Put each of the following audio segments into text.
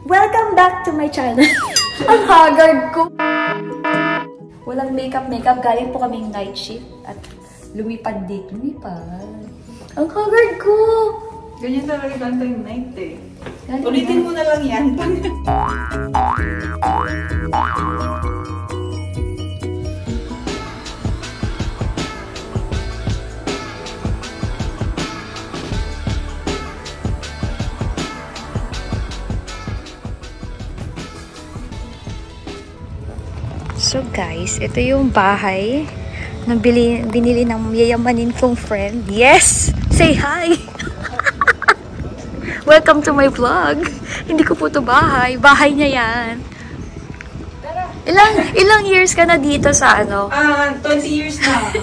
Welcome back to my channel. Ang haggard ko. Walang makeup. Galing po kaming night shift at lumipad dito. Ang haggard ko. Ganyan talaga ganda yung night eh. Ulitin mo na lang yan. So guys, ito yung bahay na binili ng yayamanin kong friend. Yes! Say hi! Welcome to my vlog. Hindi ko po to bahay. Bahay niya yan. Ilang years ka na dito sa ano? 20 years na.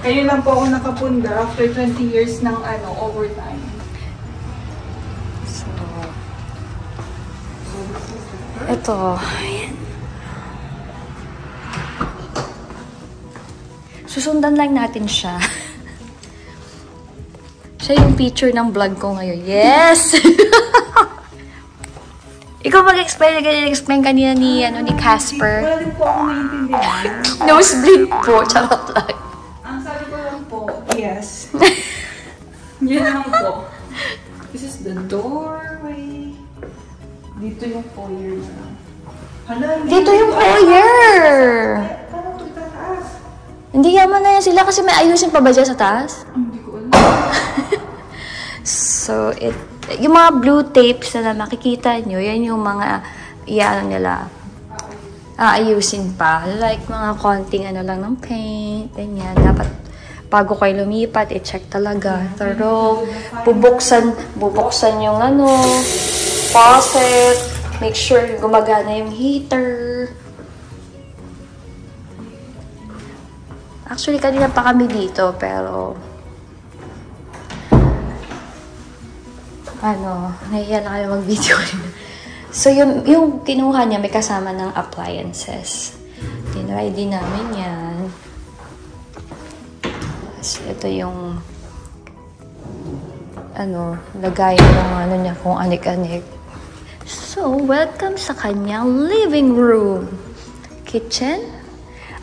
Kayo lang po ako nakapunda after 20 years ng overtime. So, ito. Ayan. Susundan lang natin siya. Siya yung picture ng vlog ko ngayon. Yes! Ikaw mag-explain kanina ni Casper. Wala din po ako naiintindihan. Nosebleed po. Charot lang. Ang sabi ko lang po, yes. Yun lang po. This is the doorway. Dito yung foyer na. Dito yung foyer! Parang tutaas. Hindi yaman na yan sila kasi may ayusin pa ba dyan sa taas? Hindi ko alam. So, yung mga blue tapes na makikita nyo, yan yung mga nila. Ayusin pa. Like mga konting lang ng paint. Ganyan. Dapat bago kayo lumipat, i-check talaga. Pero, bubuksan yung faucet. Make sure gumagana yung heater. Actually, kanina pa kami dito, pero nahiya na kayo mag-video. So, yung kinuha niya, may kasama ng appliances. Tinry din namin yan. So, ito yung lagayan ng niya, kung anik-anik. So, welcome sa kanyang living room. Kitchen.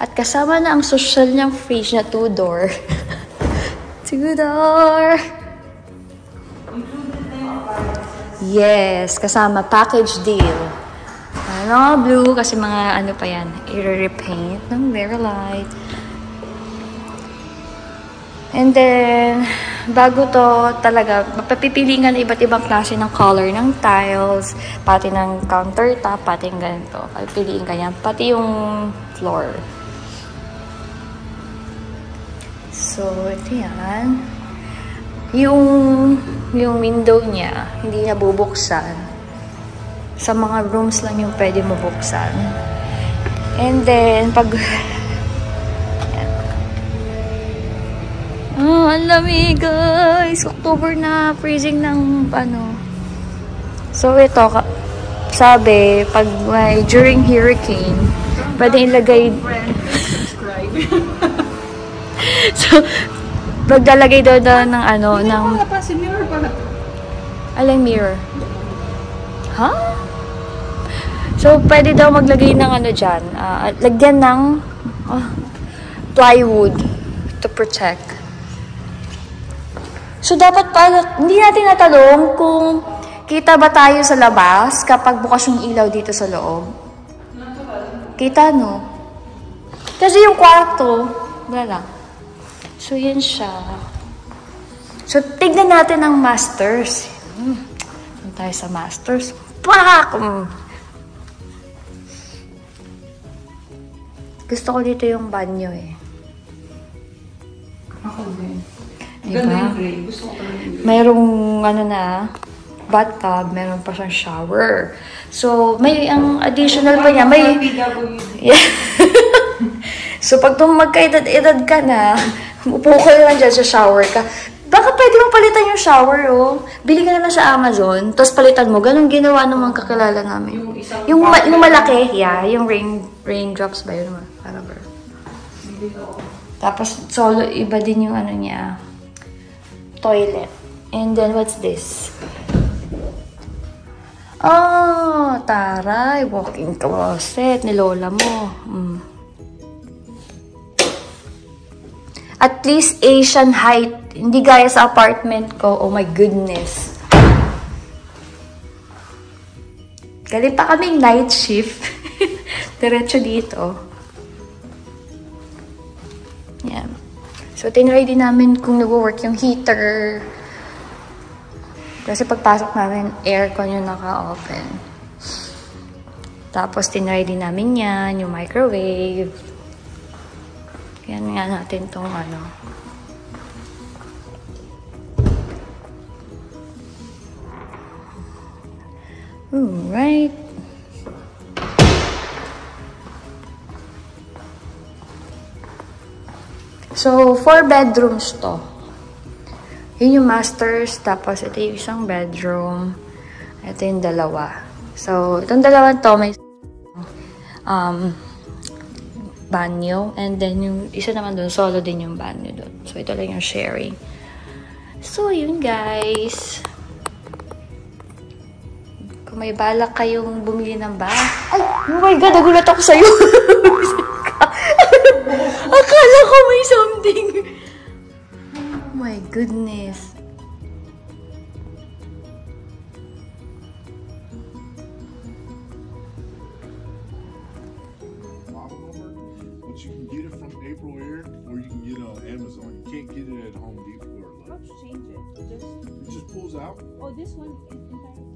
At kasama na ang social niyang fridge na 2-door. 2-door! Yes, kasama package deal. Blue kasi mga pa yan, i-repaint ng very light. And then, bago to talaga, mapapipili nga na iba't ibang klase ng color ng tiles, pati ng countertop, pati yung ganito. Piliin ka yan, pati yung floor. So, ito yan. Yung window niya, hindi na bubuksan. Sa mga rooms lang yung pwede mabuksan. And then, pag... ang lamig, guys! October na, freezing ng So, ito, sabi, pag during hurricane, pwede ilagay... Subscribe. So, maglalagay daw ng ng... si mirror pala. Alang mirror? Huh? So, pwede daw maglagay ng dyan. Lagyan ng plywood to protect. So, dapat hindi natin natanong kung kita ba tayo sa labas kapag bukas yung ilaw dito sa loob. Kita, no? Kasi yung kwarto, wala lang. So, yan siya. So, tignan natin ang masters. Doon tayo sa masters. Pak! Gusto ko dito yung banyo eh. Ako din. Diba? Ganda yung gray. Gusto ko talaga yung gray. Mayroong bathtub, meron pa siyang shower. So, may ang additional pa niya. May... Yeah. So, pag magkaedad-edad ka na, upo ka lang dyan sa shower ka. Baka pwede mong palitan yung shower, oh. Bili ka na lang sa Amazon, tapos palitan mo. Ganun ginawa ng mga kakilala namin. Yung malaki, yeah. Yung raindrops ba yun? Whatever. Tapos, solo, iba din yung niya. Toilet. And then, what's this? Oh, taray. Walk-in closet ni lola mo. At least Asian height. Hindi gaya sa apartment ko. Oh my goodness. Galing pa kaming night shift. Diretso dito. Yan. So, tinry din namin kung nag-work yung heater. Kasi pagpasok namin, aircon yung naka-open. Tapos, tinry din namin yan, yung microwave. Yan nga natin tong ano. Alright. So, 4 bedrooms to. Yun yung masters, tapos ito yung isang bedroom. Ito yung dalawa. So, itong dalawa to may banyo. And then, yung isa naman doon, solo din yung banyo doon. So, ito lang yung sharing. So, yun guys. Kung may balak kayong bumili ng bahay. Ay! Oh my God! Nagulat ako sa'yo! Akala ko may something. Oh my goodness. But you can get it from April Air or you can get it on Amazon. You can't get it at Home Depot or Lowe's. How to change it? It just pulls out. Oh, this one is entirely.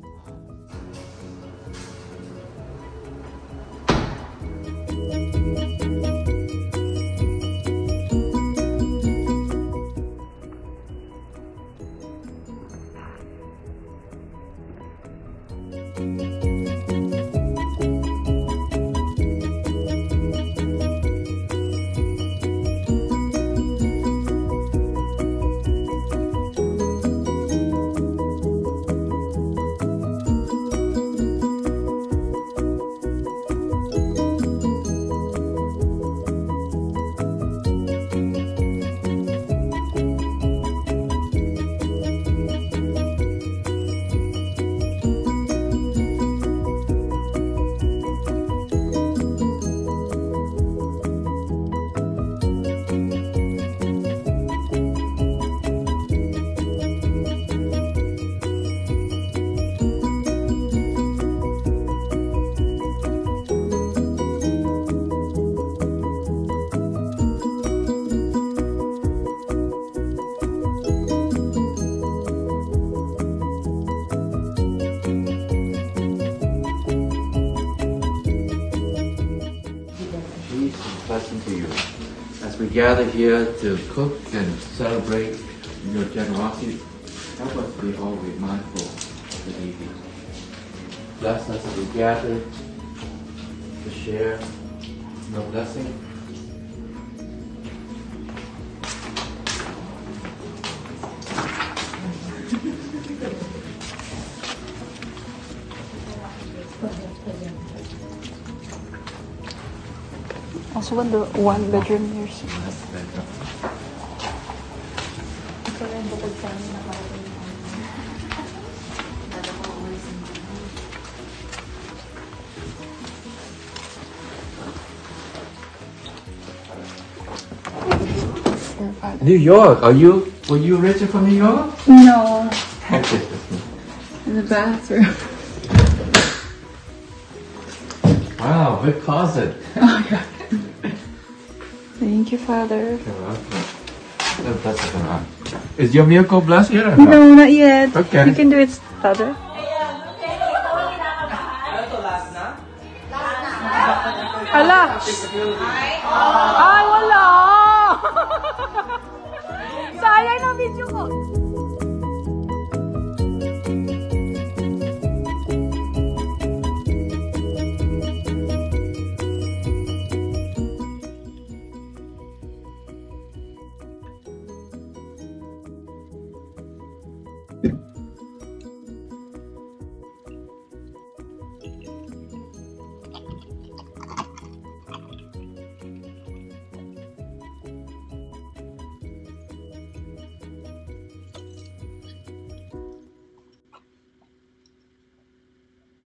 Blessing to you. As we gather here to cook and celebrate your generosity, help us be always mindful of the needy. Bless us as we gather to share your blessing. Also, when the one bedroom there's. New York, were you originally from New York? No. In the bathroom. Wow, big closet. Oh yeah. Thank you, Father. You're welcome. That's it. Is your miracle blessed yet or No, not yet. Okay. You can do it, Father. Hala! Ay, wala! Sayang na video ko.